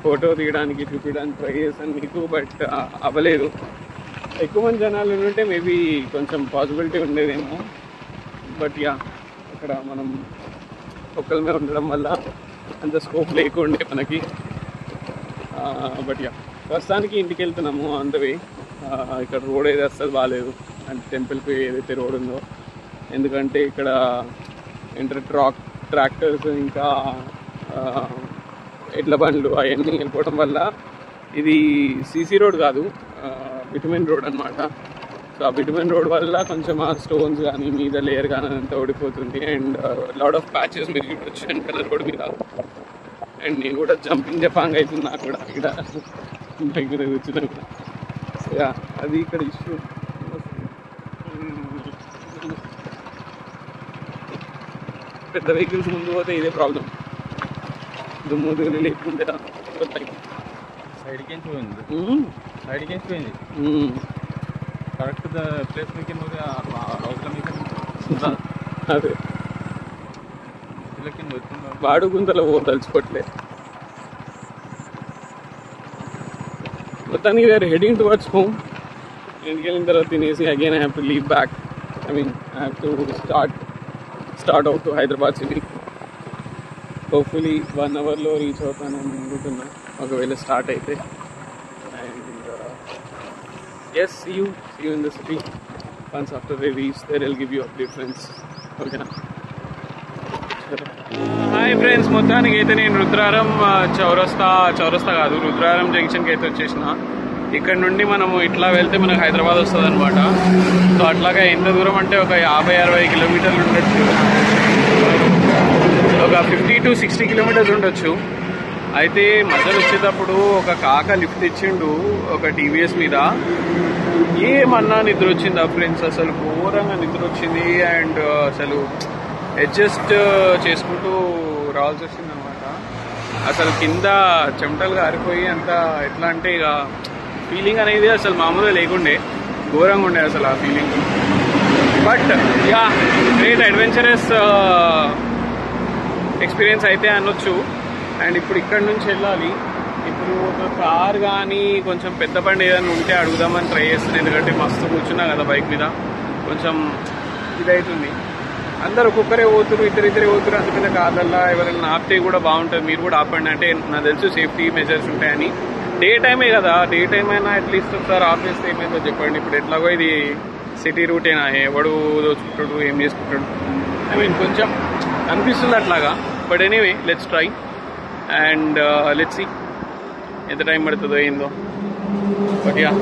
ఫోటో తీయడానికి చూపించడానికి ట్రై చేశాను మీకు, బట్ అవ్వలేదు. ఎక్కువ మంది జనాలు ఉంటే మేబీ కొంచెం పాసిబిలిటీ ఉండేదేమో. బట్ యా, అక్కడ మనం ఒక్కరిమే ఉండడం వల్ల అంత స్కోప్ లేకుండే మనకి. బట్ యా, ప్రస్తుతానికి ఇంటికి వెళ్తున్నాము ఆన్ ద వే. ఇక్కడ రోడ్ అయితే అస్సలు బాగాలేదు, అంటే టెంపుల్కి ఏదైతే రోడ్ ఉందో. ఎందుకంటే ఇక్కడ ట్రాక్టర్స్ ఇంకా ఎడ్ల బండ్లు అవన్నీ వెళ్ళిపోవడం వల్ల ఇది సీసీ రోడ్ కాదు, బిటుమెన్ రోడ్ అనమాట. సో ఆ బిటుమెన్ రోడ్ వల్ల కొంచెం ఆ స్టోన్స్ కానీ మీద లేయర్ కానీ అంతా ఓడిపోతుంది. అండ్ లాట్ ఆఫ్ ప్యాచెస్ మీరు చూడొచ్చు వెనకాల రోడ్ మీద. అండ్ నేను కూడా జపాంగ్ అవుతుంది నాకు కూడా ఇక్కడ బైక్ మీద కూర్చున్నా కూడా. సో అది ఇక్కడ ఇష్యూ. పెద్ద వెహికల్స్ ముందు పోతే ఇదే ప్రాబ్లం, దుమ్ము దిగులు లేకుండా సైడ్కి పోయింది కరెక్ట్ ప్లేస్ మీకు హౌస్లో మీకు అదే వాడు గుంతలో తలుచుకోవట్లే. మొత్తానికి they are heading towards home. ఇంటికి వెళ్ళిన తర్వాత తినేసి again I have to leave back. I mean I have to start out to Hyderabad city. Hopefully 1 అవర్లో రీచ్ అవుతాను అనుకుంటున్నా, ఒకవేళ స్టార్ట్ అయితే. And yes, see you in the city. Once after we reach there, I'll give you update friends. ఓకేనా? Hi friends, మొత్తానికి అయితే నేను రుద్రారం చౌరస్తా కాదు, రుద్రారం జంక్షన్కి అయితే వచ్చేసిన. ఇక్కడ నుండి మనము ఇట్లా వెళ్తే మనకు హైదరాబాద్ వస్తుంది అనమాట. సో అట్లాగా ఎంత దూరం అంటే ఒక 50-60 కిలోమీటర్లు ఉండొచ్చు, ఒక 50 to 60 కిలోమీటర్స్ ఉండొచ్చు. అయితే మధ్యలో వచ్చేటప్పుడు ఒక కాక లిఫ్ట్ ఇచ్చిండు ఒక టీవీఎస్ మీద. ఏమన్నా నిద్ర వచ్చిందా ఫ్రెండ్స్, అసలు ఘోరంగా నిద్ర వచ్చింది. అండ్ అసలు అడ్జస్ట్ చేసుకుంటూ రావాల్సి వచ్చింది అనమాట. అసలు కింద చెమటలు గారిపోయి అంత ఎట్లా అంటే ఇక ఫీలింగ్ అనేది అసలు మామూలుగా లేకుండే, ఘోరంగా ఉండే అసలు ఆ feeling. But yeah great adventurous experience అయితే అనొచ్చు. అండ్ ఇప్పుడు ఇక్కడ నుంచి వెళ్ళాలి. ఇప్పుడు ఒక కార్ కానీ కొంచెం పెద్ద బండి ఏదైనా ఉంటే అడుగుదామని ట్రై చేస్తున్నాను, ఎందుకంటే మస్తు కూర్చున్నా కదా బైక్ మీద, కొంచెం ఇదవుతుంది. అందరు ఒక్కొక్కరే పోతున్నారు, ఇద్దరిద్దరే పోతున్నారు. అందుకనే కార్లల్లా ఎవరైనా ఆపితే కూడా బాగుంటుంది, మీరు కూడా ఆపండి. అంటే నాకు తెలుసు సేఫ్టీ మెజర్స్ ఉంటాయని. డే టైమే కదా, డే టైం అయినా అట్లీస్ట్ ఒకసారి ఆపేస్తే ఏమైందో చెప్పండి. ఇప్పుడు ఎట్లాగో ఇది సిటీ రూటేనా, ఎవడు దోచుకుంటాడు ఏం చేసుకుంటాడు, ఐ మీన్ కొంచెం అనిపిస్తుంది అట్లాగా. But anyway let's try and let's see ఎంత టైం పడుతుందో ఏందో. But yeah